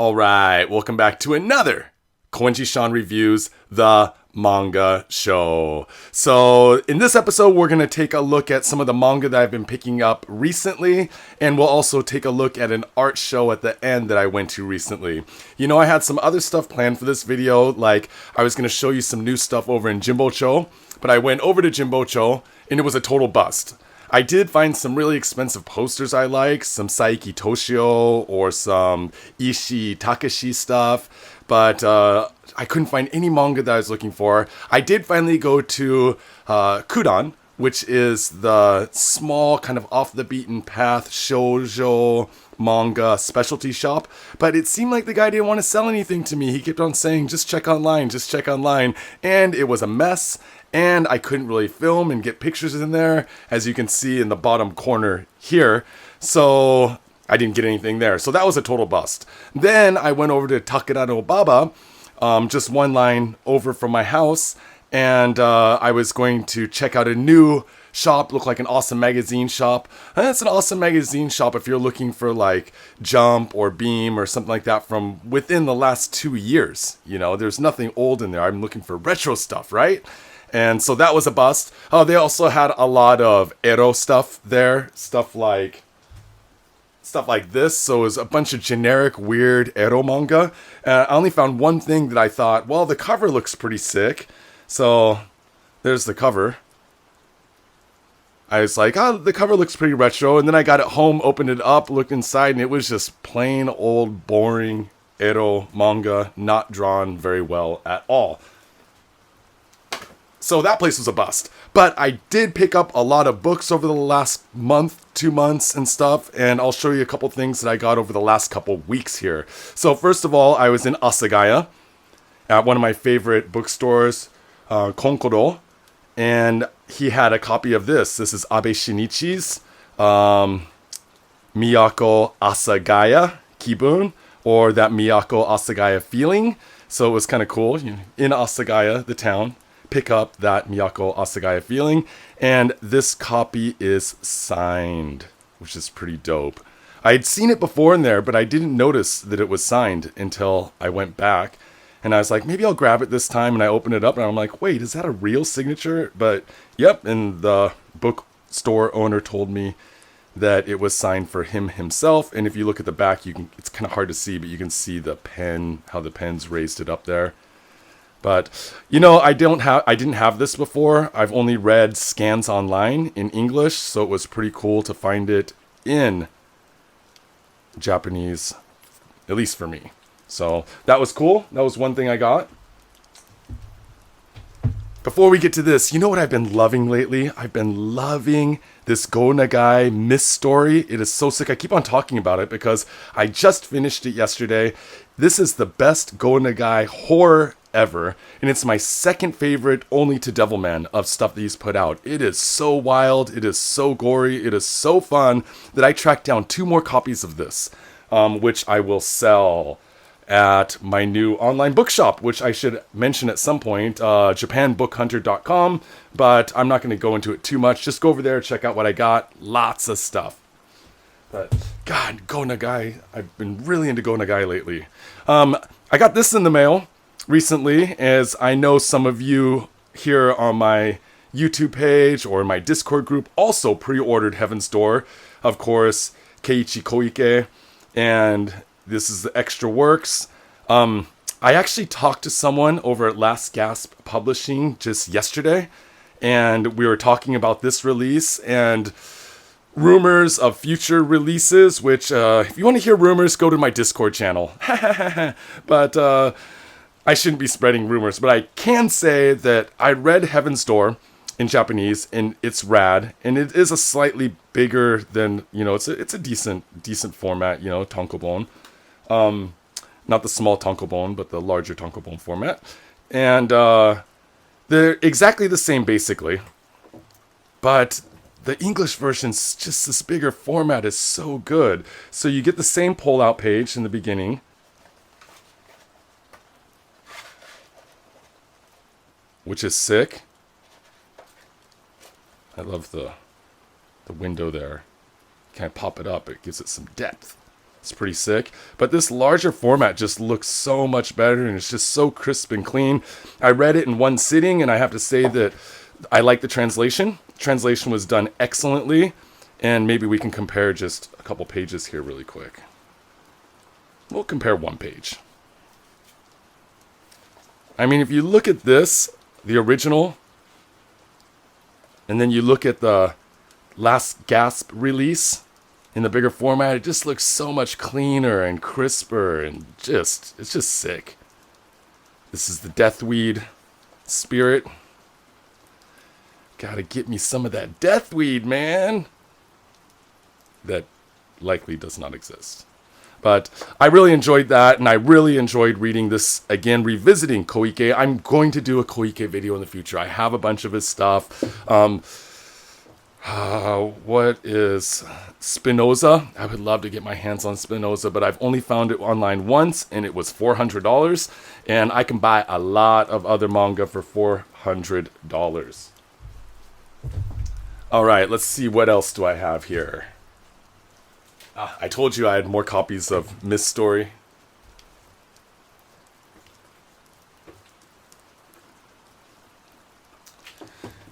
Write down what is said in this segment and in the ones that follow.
All right, welcome back to another Koenji-san Reviews The Manga Show. So in this episode, we're going to take a look at some of the manga that I've been picking up recently, and we'll also take a look at an art show at the end that I went to recently. You know, I had some other stuff planned for this video, like I was going to show you some new stuff over in Jimbocho, but I went over to Jimbocho, and it was a total bust. I did find some really expensive posters I like, some Saiki Toshio or some Ishii Takashi stuff, but I couldn't find any manga that I was looking for. I did finally go to Kudan, which is the small kind of off the beaten path shoujo manga specialty shop, but it seemed like the guy didn't want to sell anything to me. He kept on saying, just check online, and it was a mess. And I couldn't really film and get pictures in there, as you can see in the bottom corner here. So I didn't get anything there. So that was a total bust. Then I went over to Takeda no Baba, just one line over from my house. And I was going to check out a new shop, looked like an awesome magazine shop. And it's an awesome magazine shop if you're looking for like Jump or Beam or something like that from within the last 2 years. You know, there's nothing old in there. I'm looking for retro stuff, right? And so that was a bust. They also had a lot of Ero stuff there. Stuff like this. So it was a bunch of generic, weird Ero manga. I only found one thing that I thought, well, the cover looks pretty sick. So there's the cover. I was like, oh, the cover looks pretty retro. And then I got it home, opened it up, looked inside, and it was just plain old, boring Ero manga, not drawn very well at all. So that place was a bust. But I did pick up a lot of books over the last month, 2 months and stuff. And I'll show you a couple things that I got over the last couple weeks here. So first of all, I was in Asagaya at one of my favorite bookstores, Konkoro. And he had a copy of this. This is Abe Shinichi's Miyako Asagaya Kibun, or that Miyako Asagaya feeling. So it was kind of cool. In Asagaya, the town, pick up that Miyako Asagaya feeling, and this copy is signed, which is pretty dope. I had seen it before in there, but I didn't notice that it was signed until I went back, and I was like, maybe I'll grab it this time, and I opened it up, and I'm like, wait, is that a real signature? But, yep, and the bookstore owner told me that it was signed for him himself, and if you look at the back, it's kind of hard to see, but you can see the pen, how the pen's raised it up there. But, you know, I didn't have this before. I've only read scans online in English, so it was pretty cool to find it in Japanese, at least for me. So that was cool. That was one thing I got. Before we get to this, you know what I've been loving lately? I've been loving this Go Nagai Miss story. It is so sick. I keep on talking about it because I just finished it yesterday. This is the best Go Nagai horror ever, and it's my second favorite, only to Devilman, of stuff that he's put out. It is so wild, it is so gory, it is so fun that I tracked down 2 more copies of this, which I will sell at my new online bookshop, which I should mention at some point, japanbookhunter.com, but I'm not going to go into it too much. Just go over there, check out what I got. Lots of stuff. But, God, Go Nagai, I've been really into Go Nagai lately. I got this in the mail recently, as I know some of you here on my YouTube page or my Discord group also pre-ordered Heaven's Door. Of course, Keiichi Koike, and this is the Extra Works. I actually talked to someone over at Last Gasp Publishing just yesterday, and we were talking about this release and rumors of future releases, which, if you want to hear rumors, go to my Discord channel. But, I shouldn't be spreading rumors, but I can say that I read Heaven's Door in Japanese, and it's rad, and it is a slightly bigger than, you know, it's a decent format, you know, tankobon. Not the small tankobon, but the larger tankobon format. And they're exactly the same, basically. But the English version's just this bigger format is so good. So you get the same pull-out page in the beginning, which is sick. I love the window there. Can I pop it up? It gives it some depth. It's pretty sick. But this larger format just looks so much better, and it's just so crisp and clean. I read it in one sitting, and I have to say that I like the translation. Translation was done excellently, and maybe we can compare just a couple pages here really quick. We'll compare one page. I mean, if you look at this, the original, and then you look at the last gasp release in the bigger format, it just looks so much cleaner and crisper, and it's just sick. This is the Deathweed Spirit. Gotta get me some of that Deathweed, man. That likely does not exist. But I really enjoyed that, and I really enjoyed reading this again, revisiting Koike. I'm going to do a Koike video in the future. I have a bunch of his stuff. What is Spinoza? I would love to get my hands on Spinoza, but I've only found it online once, and it was $400. And I can buy a lot of other manga for $400. All right, let's see, what else do I have here? I told you I had more copies of Miss Story.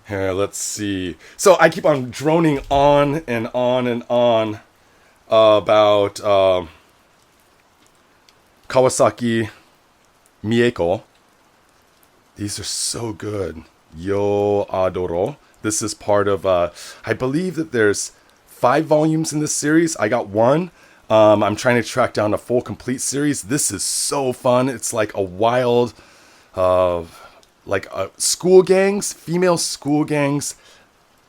Here, let's see. So I keep on droning on and on and on about Kawasaki Mieko. These are so good. Yo Adoro. This is part of, I believe that there's 5 volumes in this series. I got 1. I'm trying to track down a full complete series. This is so fun. It's like a wild, school gangs, female school gangs,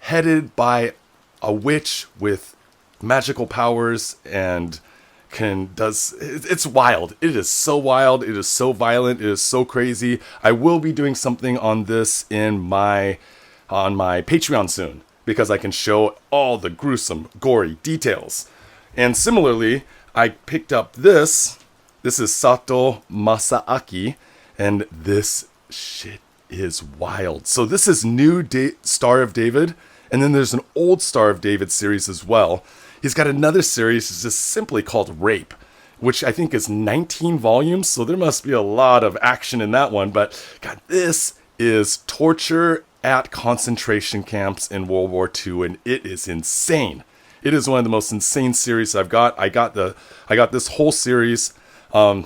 headed by a witch with magical powers, and it's wild. It is so wild. It is so violent. It is so crazy. I will be doing something on this on my Patreon soon, because I can show all the gruesome, gory details. And similarly, I picked up this. This is Sato Masaaki, and this shit is wild. So this is new Star of David, and then there's an old Star of David series as well. He's got another series that's just simply called Rape, which I think is 19 volumes, so there must be a lot of action in that one. But God, this is torture at concentration camps in World War II, and it is insane. It is one of the most insane series I've got. I got this whole series. You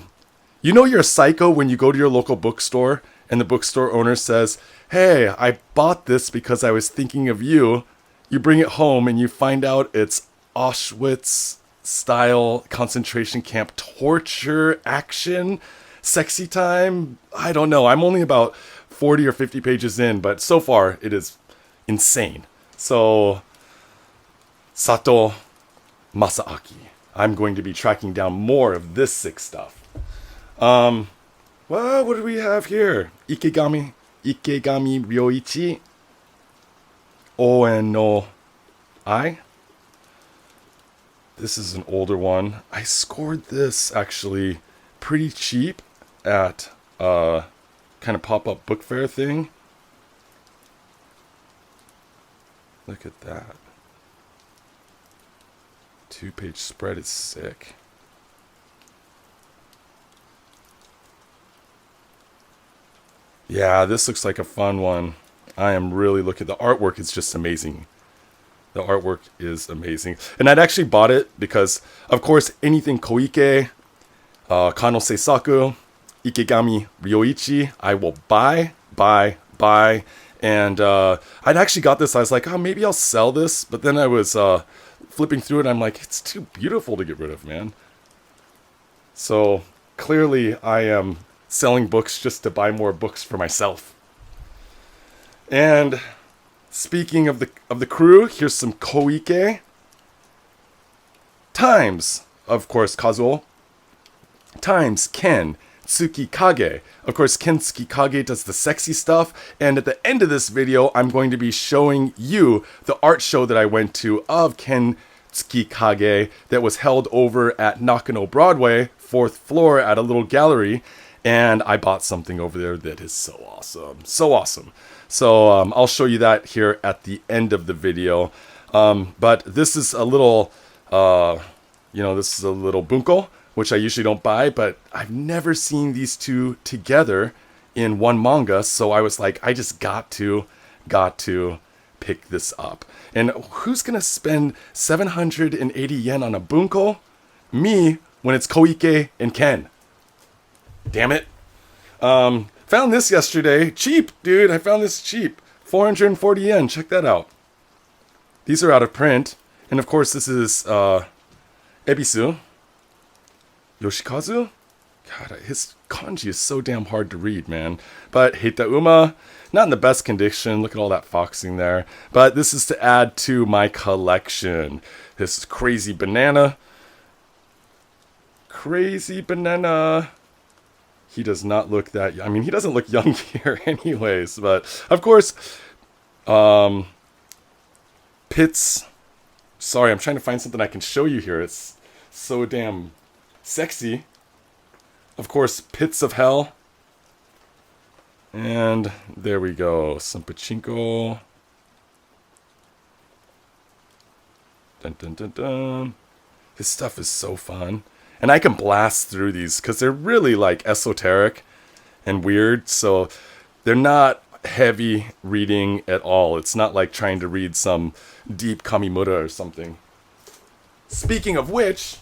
know you're a psycho when you go to your local bookstore and the bookstore owner says, "Hey, I bought this because I was thinking of you." You bring it home and you find out it's Auschwitz-style concentration camp torture, action, sexy time. I don't know. I'm only about 40 or 50 pages in, but so far it is insane. So, Sato Masaaki. I'm going to be tracking down more of this sick stuff. Well, what do we have here? Ikegami Ryoichi Oen no Ai. This is an older one. I scored this actually pretty cheap at kind of pop-up book fair thing. Look at that. 2-page spread is sick. Yeah, this looks like a fun one. I am really looking. The artwork is just amazing. The artwork is amazing. And I'd actually bought it because, of course, anything Koike, Kano Seisaku, Ikegami Ryoichi, I will buy. And I'd actually got this. I was like, oh, maybe I'll sell this. But then I was flipping through it. And I'm like, it's too beautiful to get rid of, man. So clearly I am selling books just to buy more books for myself. And speaking of the crew, here's some Koike. Times, of course, Kazuo. Times Ken Tsukikage. Of course, Ken Tsukikage does the sexy stuff. And at the end of this video, I'm going to be showing you the art show that I went to of Ken Tsukikage that was held over at Nakano Broadway, 4th floor at a little gallery. And I bought something over there that is so awesome. So awesome. So I'll show you that here at the end of the video. But this is a little This is a little bunko, which I usually don't buy, but I've never seen these two together in one manga, so I was like, I just got to pick this up. And who's gonna spend 780 yen on a bunko? Me, when it's Koike and Ken. Damn it. Found this yesterday. Cheap, dude. I found this cheap. 440 yen. Check that out. These are out of print. And of course, this is Ep6. Yoshikazu? God, his kanji is so damn hard to read, man. But Hitauma, not in the best condition. Look at all that foxing there. But this is to add to my collection. This crazy banana. Crazy banana. He does not look that... I mean, he doesn't look young here anyways. But, of course, Pits... Sorry, I'm trying to find something I can show you here. It's so damn sexy. Of course, Pits of Hell. And there we go. Some pachinko. Dun, dun, dun, dun. This stuff is so fun. And I can blast through these because they're really like esoteric and weird. So they're not heavy reading at all. It's not like trying to read some deep Kamimura or something. Speaking of which,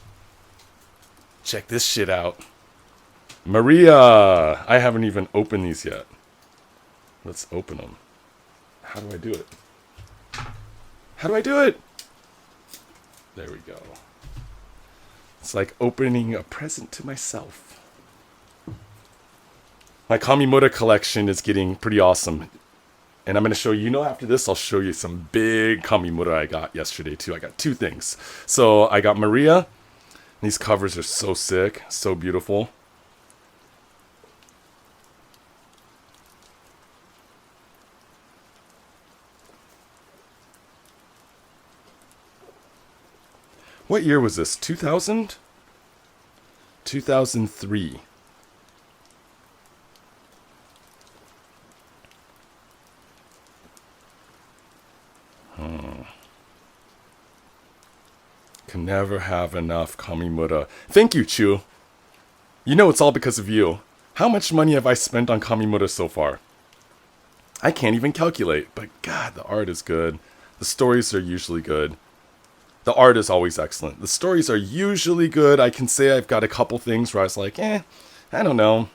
check this shit out. Maria! I haven't even opened these yet. Let's open them. How do I do it? How do I do it? There we go. It's like opening a present to myself. My Kamimura collection is getting pretty awesome. And I'm going to show you, after this, I'll show you some big Kamimura I got yesterday, too. I got two things. So, I got Maria. These covers are so sick, so beautiful. What year was this? 2000? 2003. Can never have enough Kamimura. Thank you, Chu. You know it's all because of you. How much money have I spent on Kamimura so far? I can't even calculate, but God, the art is good. The stories are usually good. The art is always excellent. The stories are usually good. I can say I've got a couple things where I was like, I don't know.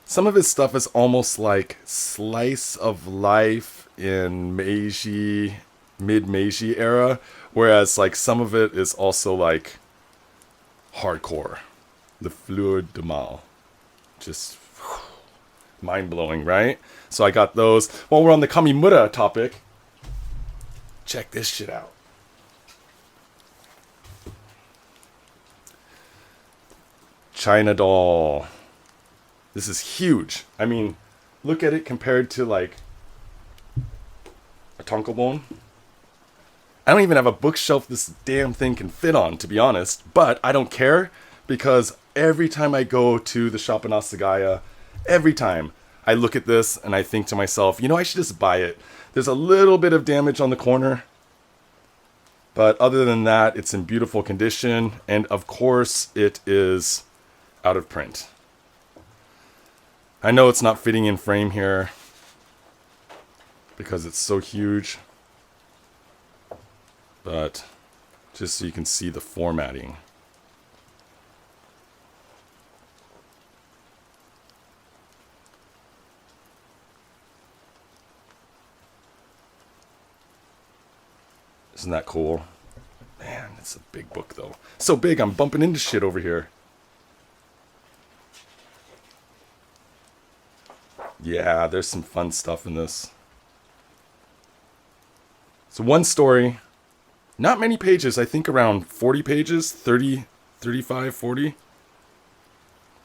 Some of his stuff is almost like slice of life in Meiji, mid-Meiji era, whereas like some of it is also like hardcore. The Fleur de Mal. Just mind-blowing, right? So I got those. While we're on the Kamimura topic, check this shit out. China doll. This is huge. I mean, look at it compared to like a tonkobon. I don't even have a bookshelf this damn thing can fit on, to be honest. But I don't care because every time I go to the shop in Asagaya, every time I look at this and I think to myself, I should just buy it. There's a little bit of damage on the corner. But other than that, it's in beautiful condition. And of course, it is out of print. I know it's not fitting in frame here because it's so huge. But just so you can see the formatting. Isn't that cool? Man, it's a big book though. So big, I'm bumping into shit over here. Yeah, there's some fun stuff in this. So one story, not many pages, I think around 40 pages, 30, 35, 40.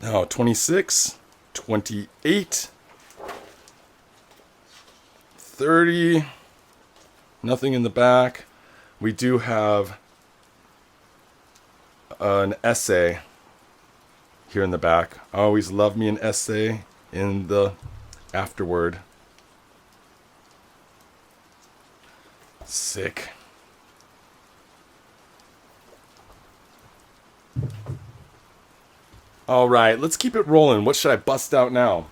No, 26, 28, 30, nothing in the back. We do have an essay here in the back. I always love me an essay in the afterword. Sick. All right, let's keep it rolling. What should I bust out now?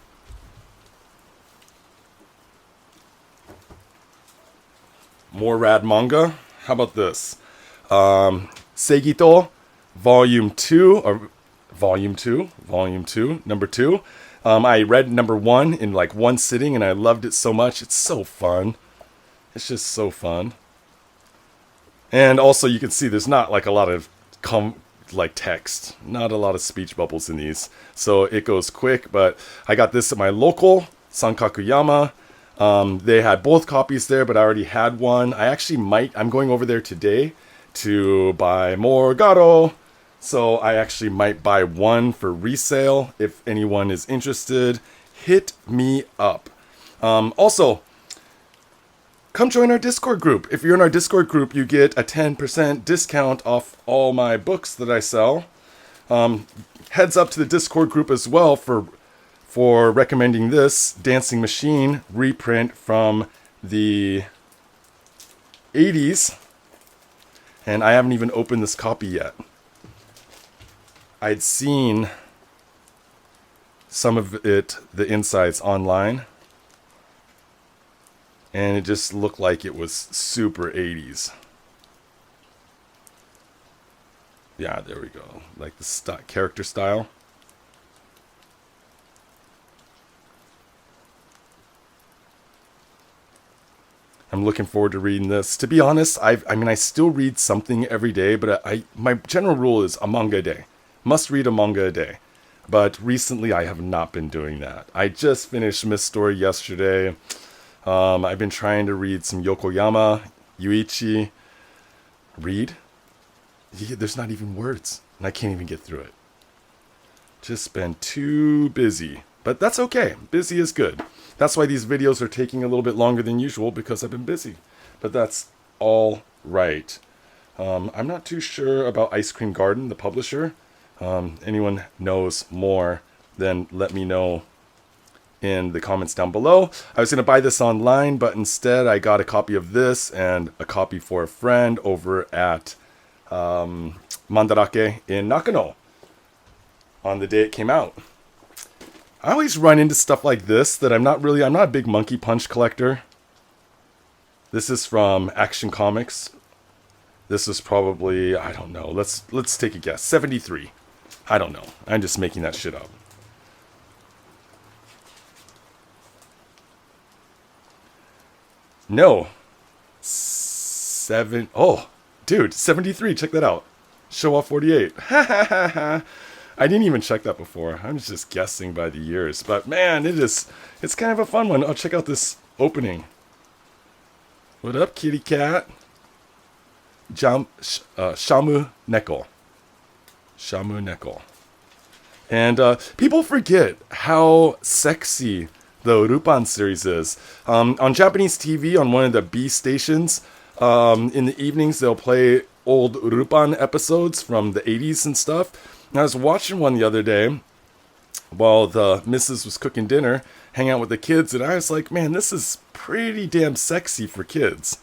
More rad manga? How about this? Seigito, Volume 2, or Volume 2, number 2. I read number 1 in like one sitting and I loved it so much. It's so fun. It's just so fun. And also you can see there's not like a lot of text. Not a lot of speech bubbles in these. So it goes quick, but I got this at my local, Sankakuyama. They had both copies there, but I already had one. I'm going over there today to buy more Garo. So I actually might buy one for resale. If anyone is interested, hit me up. Also, come join our Discord group. If you're in our Discord group, you get a 10% discount off all my books that I sell. Heads up to the Discord group as well for recommending this Dancing Machine reprint from the 80s. And I haven't even opened this copy yet. I'd seen some of it, the insides, online. And it just looked like it was super 80s. Yeah, there we go. Like the character style. I'm looking forward to reading this. To be honest, I still read something every day, but my general rule is a manga a day. Must read a manga a day. But recently I have not been doing that. I just finished Miss Story yesterday. I've been trying to read some Yokoyama, Yuichi. Read? There's not even words, and I can't even get through it. Just been too busy. But that's okay. Busy is good. That's why these videos are taking a little bit longer than usual, because I've been busy. But that's all right. I'm not too sure about Ice Cream Garden, the publisher. Anyone knows more, then let me know in the comments down below. I was going to buy this online, but instead I got a copy of this and a copy for a friend over at Mandarake in Nakano on the day it came out. I always run into stuff like this that I'm not a big Monkey Punch collector. This is from Action Comics. This is probably, I don't know, let's take a guess, 73. I don't know. I'm just making that shit up. No. Oh, dude, 73. Check that out. Show off 48. I didn't even check that before. I'm just guessing by the years. But man, it's kind of a fun one. Oh, check out this opening. What up, kitty cat? Shamu Neko. Shamu Neko. And people forget how sexy the Rupan series is. On Japanese TV, on one of the B stations, in the evenings they'll play old Rupan episodes from the 80s and stuff. And I was watching one the other day while the missus was cooking dinner, hanging out with the kids, and I was like, man, this is pretty damn sexy for kids.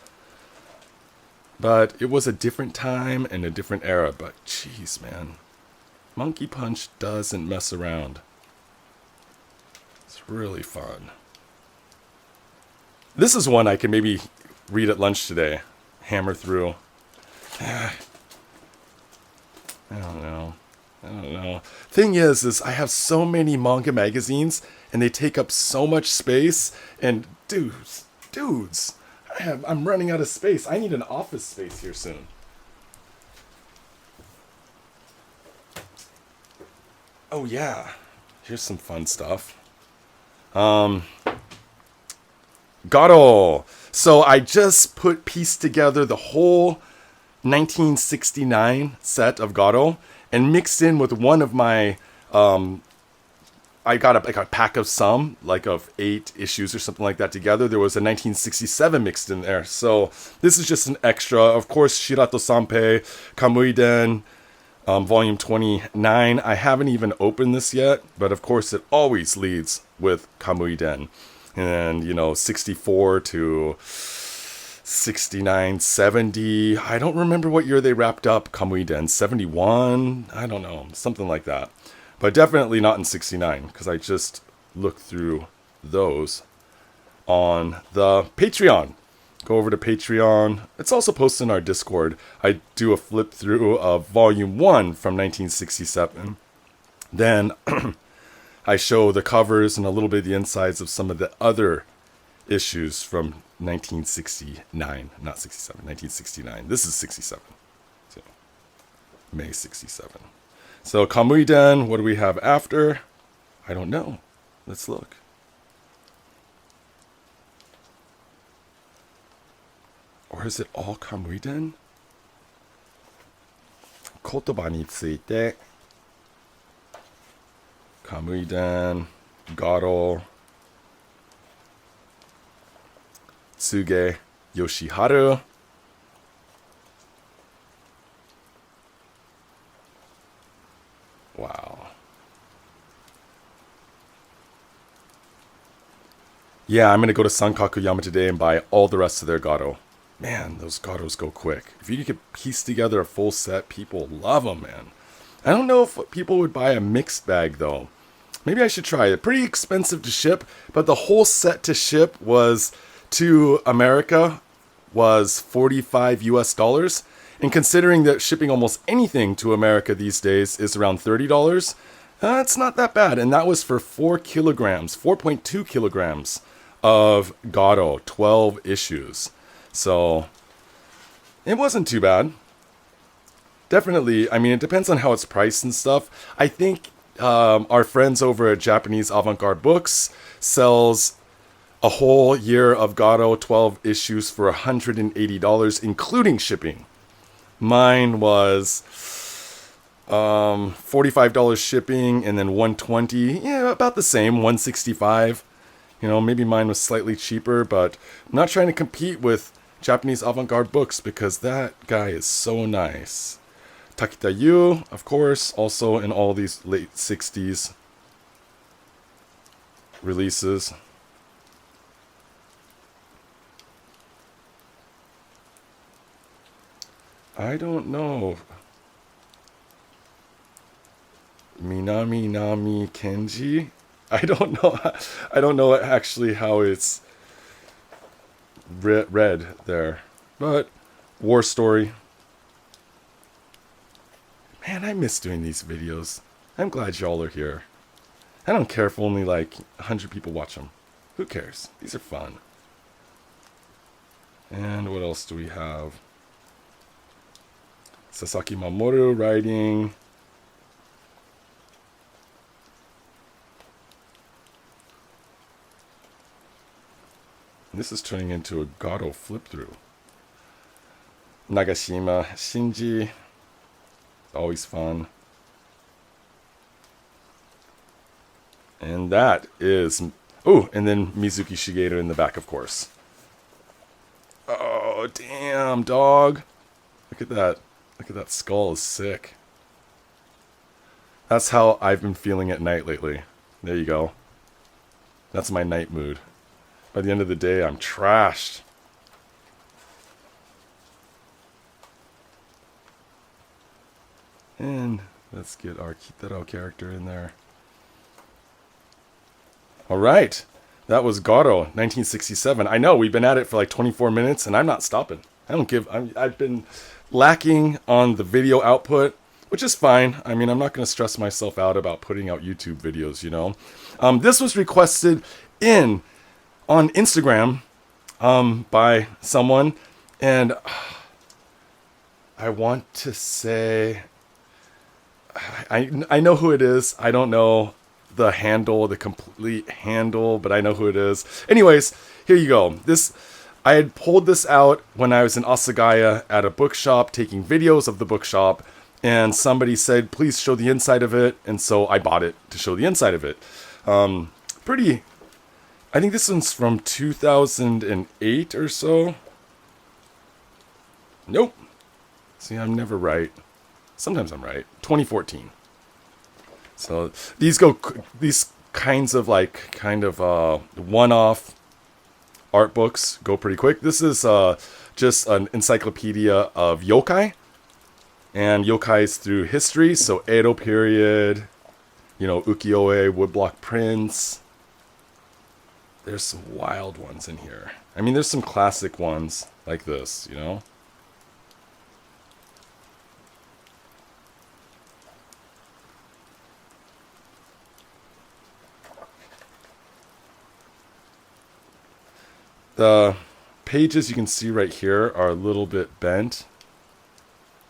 But it was a different time and a different era. But jeez, man, Monkey Punch doesn't mess around. It's really fun. This is one I can maybe read at lunch today. Hammer through. I don't know. Thing is I have so many manga magazines and they take up so much space. And dudes, I'm running out of space. I need an office space here soon. Oh yeah, here's some fun stuff. Garo. So I just pieced together the whole 1969 set of Garo and mixed in with one of my, I got a pack of some, like of 8 issues or something like that together. There was a 1967 mixed in there. So this is just an extra. Of course, Shirato Sanpei, Kamuiden, volume 29. I haven't even opened this yet, but of course it always leads with Kamuiden. And, 64 to 69, 70. I don't remember what year they wrapped up Kamuiden. 71? I don't know. Something like that. but definitely not in 69 because I just looked through those on the Patreon. Go over to Patreon. It's also posted in our Discord. I do a flip through of Volume 1 from 1967. Then I show the covers and a little bit of the insides of some of the other issues from 1969. Not 67, 1969. This is 67. So, May 67. So Kamuiden, what do we have after? I don't know. Let's look. Or is it all Kamuiden? 言葉について Kamuiden, Garo, Tsuge, Yoshiharu. Wow. Yeah, I'm going to go to Sankakuyama today and buy all the rest of their Garo. Man, those Garos go quick. If you could piece together a full set, people love them, man. I don't know if people would buy a mixed bag, though. Maybe I should try it. Pretty expensive to ship, but the whole set to ship was to America was $45 US. And considering that shipping almost anything to America these days is around $30, it's not that bad. And that was for 4 kilograms, 4.2 kilograms of Garo, 12 issues. So it wasn't too bad. Definitely, I mean, it depends on how it's priced and stuff. I think our friends over at Japanese Avant-Garde Books sells a whole year of Garo 12 issues for $180, including shipping. Mine was $45 shipping and then $120. Yeah, about the same, $165. You know, maybe mine was slightly cheaper, but I'm not trying to compete with Japanese Avant-Garde Books because that guy is so nice. Takita Yu, of course, also in all these late 60s releases. I don't know. Minami Nami Kenji? I don't know. I don't know actually how it's read there. But War Story. Man, I miss doing these videos. I'm glad y'all are here. I don't care if only like 100 people watch them. Who cares? These are fun. And what else do we have? Sasaki Mamoru writing. And this is turning into a Garo flip through. Nagashima Shinji. Always fun. And that is... Oh, and then Mizuki Shigeru in the back, of course. Oh, damn, dog. Look at that. Look at that skull. Is sick. That's how I've been feeling at night lately. There you go. That's my night mood. By the end of the day, I'm trashed. And let's get our Kitaro character in there. Alright. That was Garo, 1967. I know, we've been at it for like 24 minutes, and I'm not stopping. I've been lacking on the video output, which is fine. I mean, I'm not going to stress myself out about putting out YouTube videos, you know. This was requested on Instagram by someone, and I want to say... I know who it is. I don't know the handle, the complete handle, but I know who it is. Anyways, here you go. I had pulled this out when I was in Asagaya at a bookshop taking videos of the bookshop, and somebody said, please show the inside of it, and so I bought it to show the inside of it. I think this one's from 2008 or so. Nope. See, I'm never right. Sometimes I'm right. 2014. So these kinds of one-off art books go pretty quick. This is just an encyclopedia of yokai and yokais through history. So Edo period, You know, ukiyo-e, woodblock prints. There's some wild ones in here. I mean, there's some classic ones like this, you know? The pages you can see right here are a little bit bent.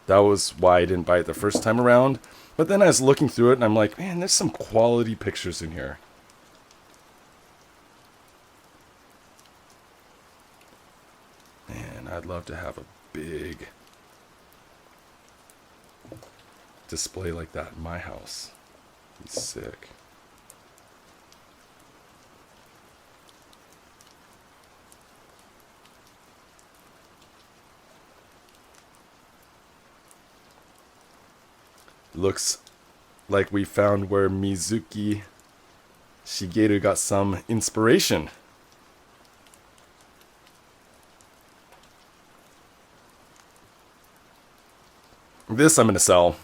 That was why I didn't buy it the first time around. But then I was looking through it and I'm like, man, there's some quality pictures in here. Man, I'd love to have a big display like that in my house. It'd be sick. Looks like we found where Mizuki Shigeru got some inspiration. This I'm going to sell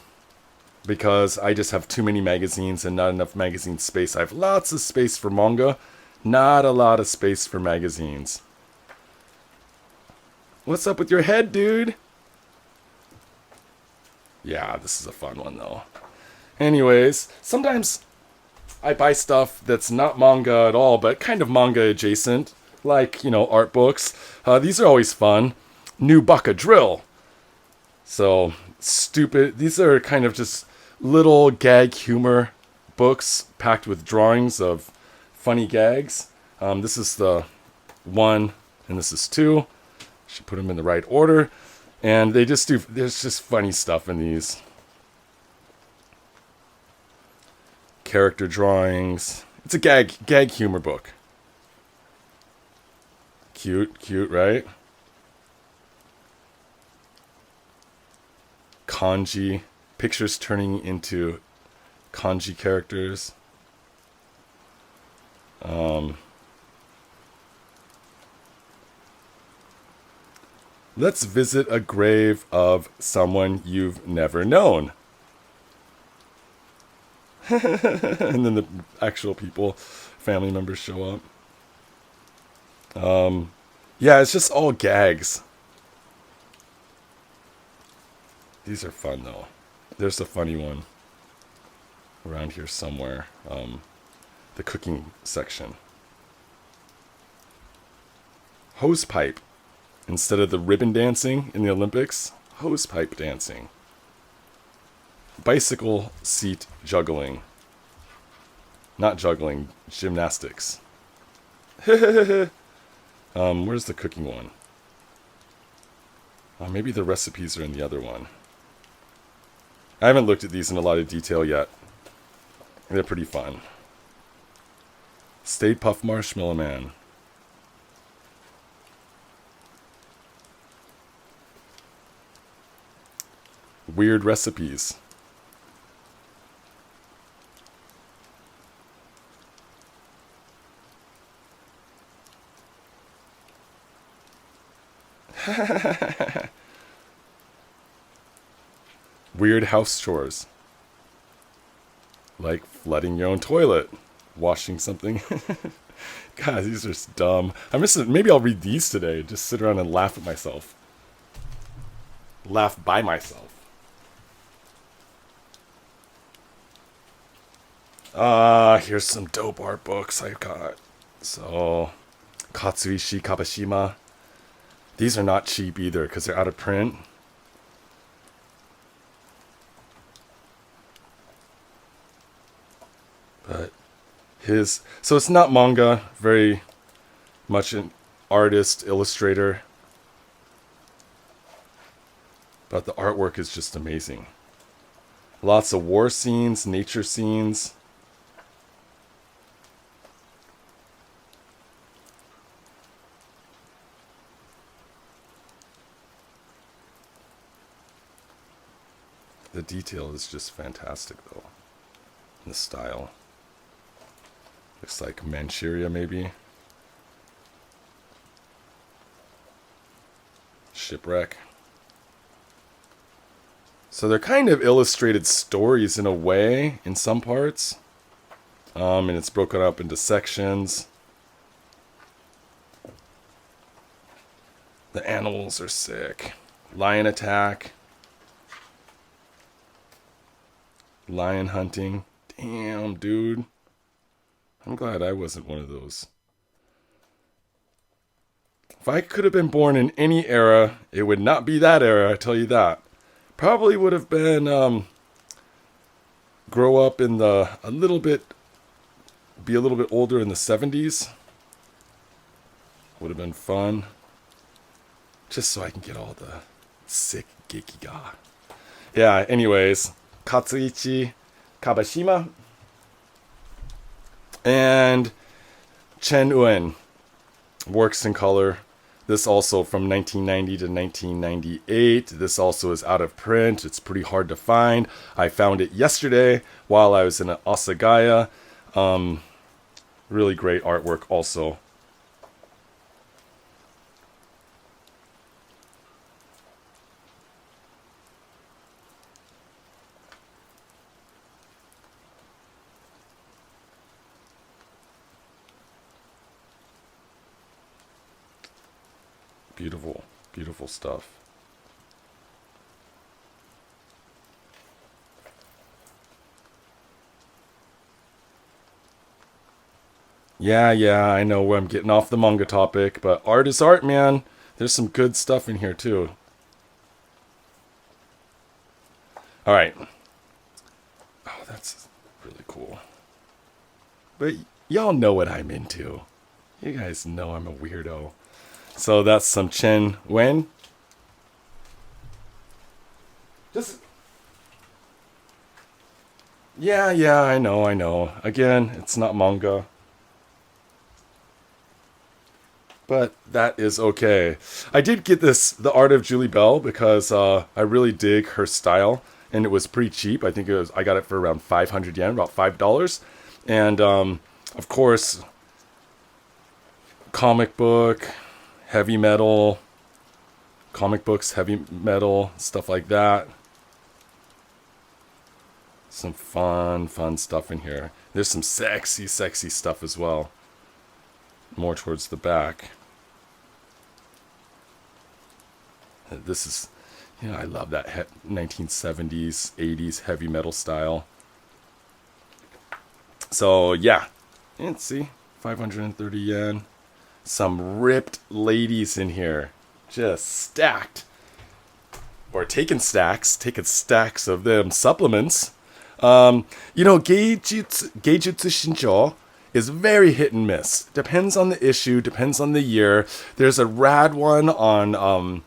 because I just have too many magazines and not enough magazine space. I have lots of space for manga, not a lot of space for magazines. What's up with your head, dude? Yeah, this is a fun one, though. Anyways, sometimes I buy stuff that's not manga at all, but kind of manga adjacent, like, you know, art books. These are always fun. New Baka Drill. So, stupid. These are kind of just little gag humor books packed with drawings of funny gags. This is the 1, and this is 2. Should put them in the right order. And they just do, there's just funny stuff in these. Character drawings. It's a gag humor book. Cute, right? Kanji. Pictures turning into kanji characters. Let's visit a grave of someone you've never known. And then the actual people, family members show up. Yeah, it's just all gags. These are fun, though. There's a funny one around here somewhere. The cooking section. Hosepipe. Instead of the ribbon dancing in the Olympics, hosepipe dancing. Bicycle seat juggling. Not juggling, gymnastics. Where's the cooking one? Maybe the recipes are in the other one. I haven't looked at these in a lot of detail yet. They're pretty fun. Stay Puft Marshmallow Man. Weird recipes. Weird house chores. Like flooding your own toilet. Washing something. God, these are dumb. Maybe I'll read these today. Just sit around and laugh at myself. Laugh by myself. Here's some dope art books I've got. So, Katsuishi Kabashima. These are not cheap either because they're out of print. But so it's not manga, very much an artist, illustrator. But the artwork is just amazing. Lots of war scenes, nature scenes. The detail is just fantastic, though. The style. Looks like Manchuria, maybe. Shipwreck. So they're kind of illustrated stories in a way, in some parts. And it's broken up into sections. The animals are sick. Lion attack. Lion hunting. Damn, dude. I'm glad I wasn't one of those. If I could have been born in any era, it would not be that era, I tell you that. Probably would have been, grow up in be a little bit older in the 70s. Would have been fun. Just so I can get all the sick gekiga. Yeah, anyways. Katsuichi Kabashima. And Chen Uen. Works in color. This also from 1990 to 1998. This also is out of print. It's pretty hard to find. I found it yesterday while I was in Asagaya. Really great artwork also. Beautiful, beautiful stuff. Yeah, I know where I'm getting off the manga topic, but art is art, man. There's some good stuff in here, too. Alright. Oh, that's really cool. But y'all know what I'm into. You guys know I'm a weirdo. So that's some Chen Wen. Just... Yeah, I know. Again, it's not manga. But that is okay. I did get The Art of Julie Bell, because I really dig her style. And it was pretty cheap. I think I got it for around 500 yen, about $5. And, of course, comic book, heavy metal, comic books, heavy metal, stuff like that. Some fun stuff in here. There's some sexy stuff as well. More towards the back. This is, I love that 1970s, 80s heavy metal style. So, yeah. Let's see. 530 yen. Some ripped ladies in here. Just stacked. Or taking stacks of them supplements. Geijutsu Shincho is very hit and miss. Depends on the issue, depends on the year. There's a rad one on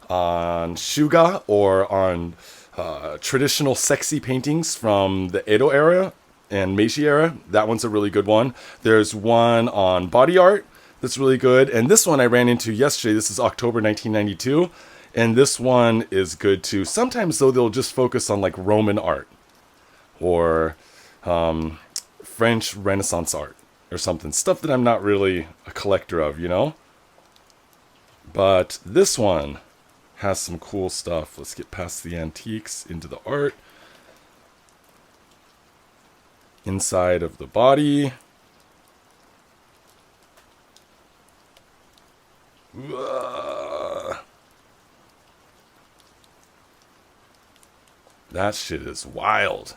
Shuga, or on traditional sexy paintings from the Edo era and Meiji era. That one's a really good one. There's one on body art that's really good. And this one I ran into yesterday. This is October 1992. And this one is good too. Sometimes, though, they'll just focus on like Roman art or French Renaissance art or something. Stuff that I'm not really a collector of, But this one has some cool stuff. Let's get past the antiques into the art. Inside of the body. That shit is wild.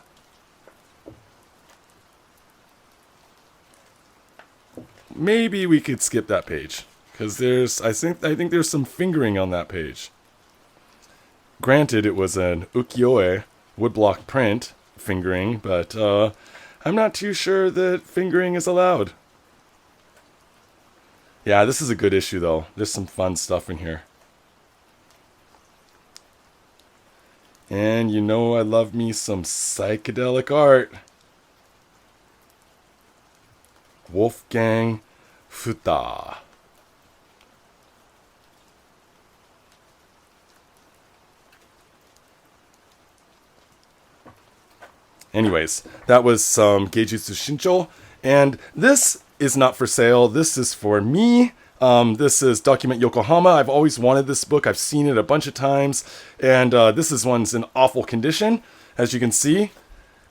Maybe we could skip that page, because I think there's some fingering on that page. Granted, it was an ukiyo-e woodblock print fingering, but I'm not too sure that fingering is allowed. Yeah, this is a good issue, though. There's some fun stuff in here. And I love me some psychedelic art. Wolfgang Futa. Anyways, that was some Geijutsu Shincho. And this is not for sale. This is for me. This is Document Yokohama. I've always wanted this book. I've seen it a bunch of times. And one's in awful condition. As you can see,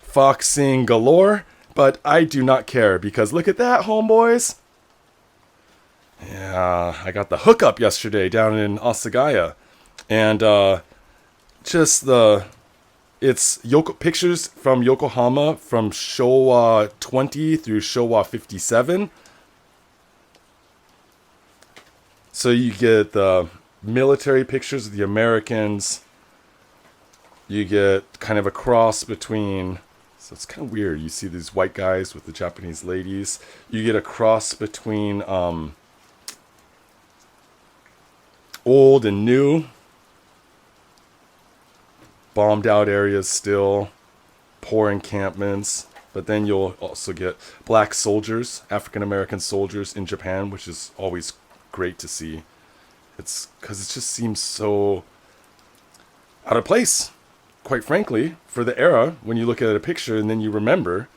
foxing galore. But I do not care because look at that, homeboys. Yeah, I got the hookup yesterday down in Asagaya. And it's pictures from Yokohama from Showa 20 through Showa 57. So you get the military pictures of the Americans. You get kind of a cross between, so it's kind of weird. You see these white guys with the Japanese ladies. You get a cross between old and new. Bombed out areas still. Poor encampments. But then you'll also get black soldiers, African American soldiers in Japan, which is always great to see. It's because it just seems so out of place, quite frankly, for the era when you look at a picture and then you remember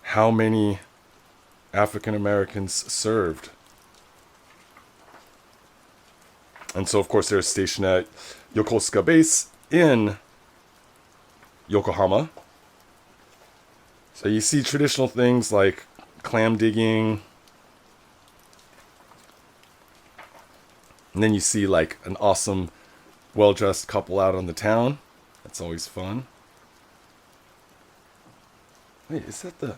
how many African Americans served. And so, of course, they're stationed at Yokosuka Base in Yokohama. So you see traditional things like clam digging. And then you see like an awesome, well-dressed couple out on the town. That's always fun. Wait, is that the...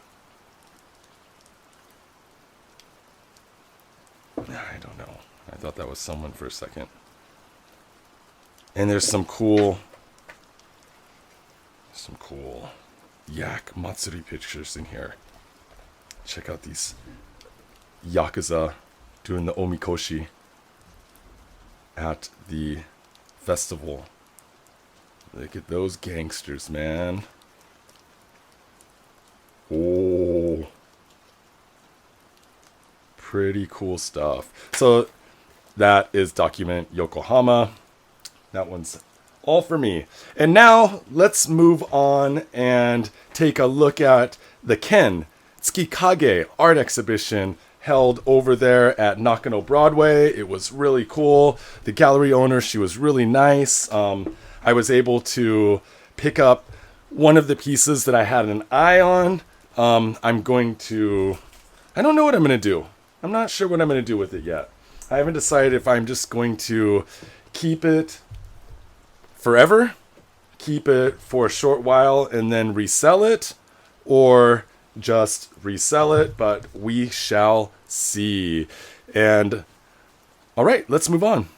I don't know. I thought that was someone for a second. And there's some cool Yak Matsuri pictures in here. Check out these Yakuza doing the omikoshi at the festival. Look at those gangsters, man. Oh, pretty cool stuff. So that is Document Yokohama. That one's all for me. And now let's move on and take a look at the Ken Tsukikage art exhibition held over there at Nakano Broadway. It was really cool. The gallery owner, she was really nice. I was able to pick up one of the pieces that I had an eye on. I don't know what I'm going to do. I'm not sure what I'm going to do with it yet. I haven't decided if I'm just going to keep it forever, keep it for a short while, and then resell it, or just resell it, but we shall see. And all right, let's move on.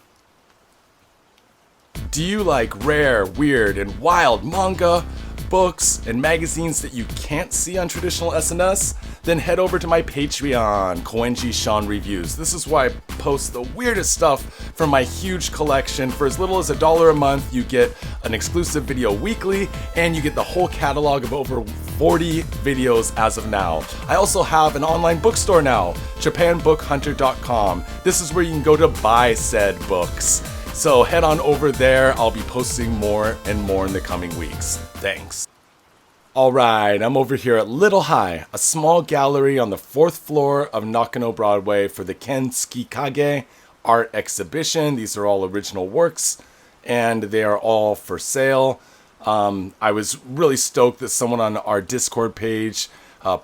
Do you like rare, weird, and wild manga, books, and magazines that you can't see on traditional SNS? Then head over to my Patreon, Koenji Sean Reviews. This is where I post the weirdest stuff from my huge collection. For as little as $1 a month, you get an exclusive video weekly, and you get the whole catalog of over 40 videos as of now. I also have an online bookstore now, JapanBookHunter.com. This is where you can go to buy said books. So head on over there. I'll be posting more and more in the coming weeks. Thanks. Alright, I'm over here at Little High, a small gallery on the 4th floor of Nakano Broadway for the Ken Tsukikage art exhibition. These are all original works, and they are all for sale. I was really stoked that someone on our Discord page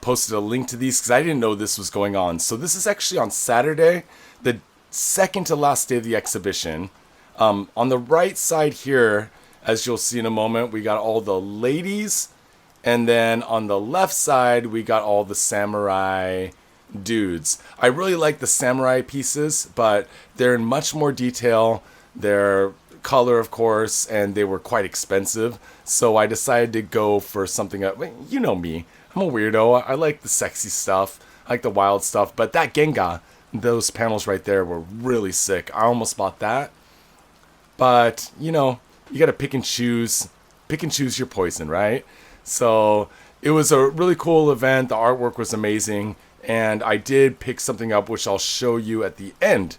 posted a link to these, because I didn't know this was going on. So this is actually on Saturday, the second to last day of the exhibition. On the right side here, as you'll see in a moment, we got all the ladies. And then on the left side, we got all the samurai dudes. I really like the samurai pieces, but they're in much more detail. They're color, of course, and they were quite expensive. So I decided to go for something, you know me, I'm a weirdo. I like the sexy stuff. I like the wild stuff. But that Genga, those panels right there were really sick. I almost bought that. But, you know, you got to pick and choose your poison, right? So it was a really cool event. The artwork was amazing. And I did pick something up, which I'll show you at the end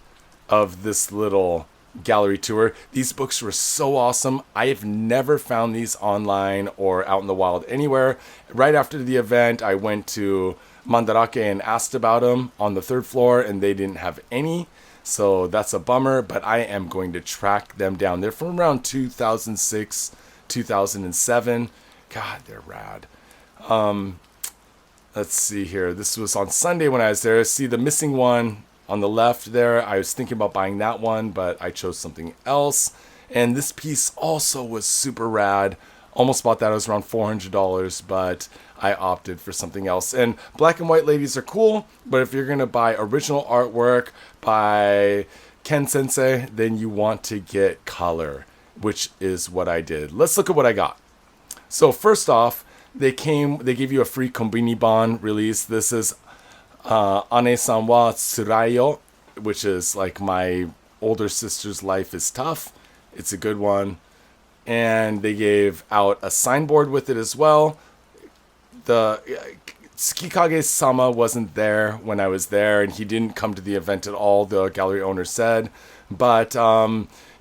of this little gallery tour. These books were so awesome. I have never found these online or out in the wild anywhere. Right after the event, I went to Mandarake and asked about them on the 3rd floor, and they didn't have any. So that's a bummer, but I am going to track them down. They're from around 2006, 2007. God, they're rad. let's see here. This was on Sunday when I was there. See the missing one on the left there. I was thinking about buying that one, but I chose something else. And this piece also was super rad. Almost bought that. It was around $400, but I opted for something else. And black and white ladies are cool, but if you're going to buy original artwork by Ken Sensei, then you want to get color, which is what I did. Let's look at what I got. So first off, they gave you a free Konbini Ban release. This is Ane-san wa Tsurayo, which is like my older sister's life is tough. It's a good one. And they gave out a signboard with it as well. The Tsukikage-sama wasn't there when I was there, and he didn't come to the event at all, the gallery owner said. But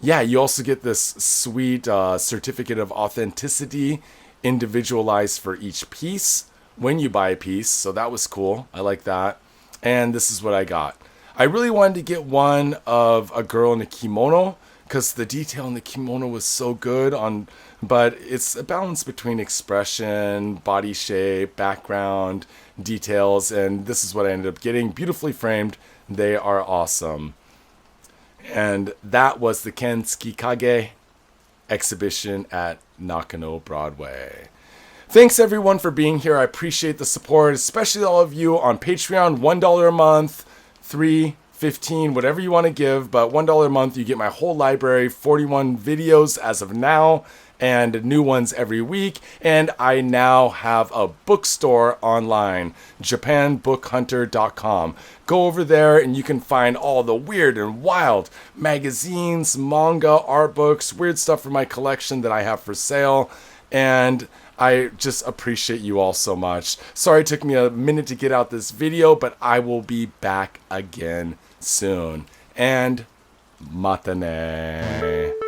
yeah, you also get this sweet certificate of authenticity, individualized for each piece when you buy a piece. So that was cool. I like that. And this is what I got. I really wanted to get one of a girl in a kimono because the detail in the kimono was so good but it's a balance between expression, body shape, background, details, and this is what I ended up getting. Beautifully framed. They are awesome. And that was the Ken Tsukikage exhibition at Nakano Broadway. Thanks everyone for being here. I appreciate the support, especially all of you on Patreon. $1 a month, $3, $15, whatever you want to give, but $1 a month, you get my whole library, 41 videos as of now, and new ones every week. And I now have a bookstore online, japanbookhunter.com. Go over there and you can find all the weird and wild magazines, manga, art books, weird stuff from my collection that I have for sale. And I just appreciate you all so much. Sorry it took me a minute to get out this video, but I will be back again soon. And mata ne.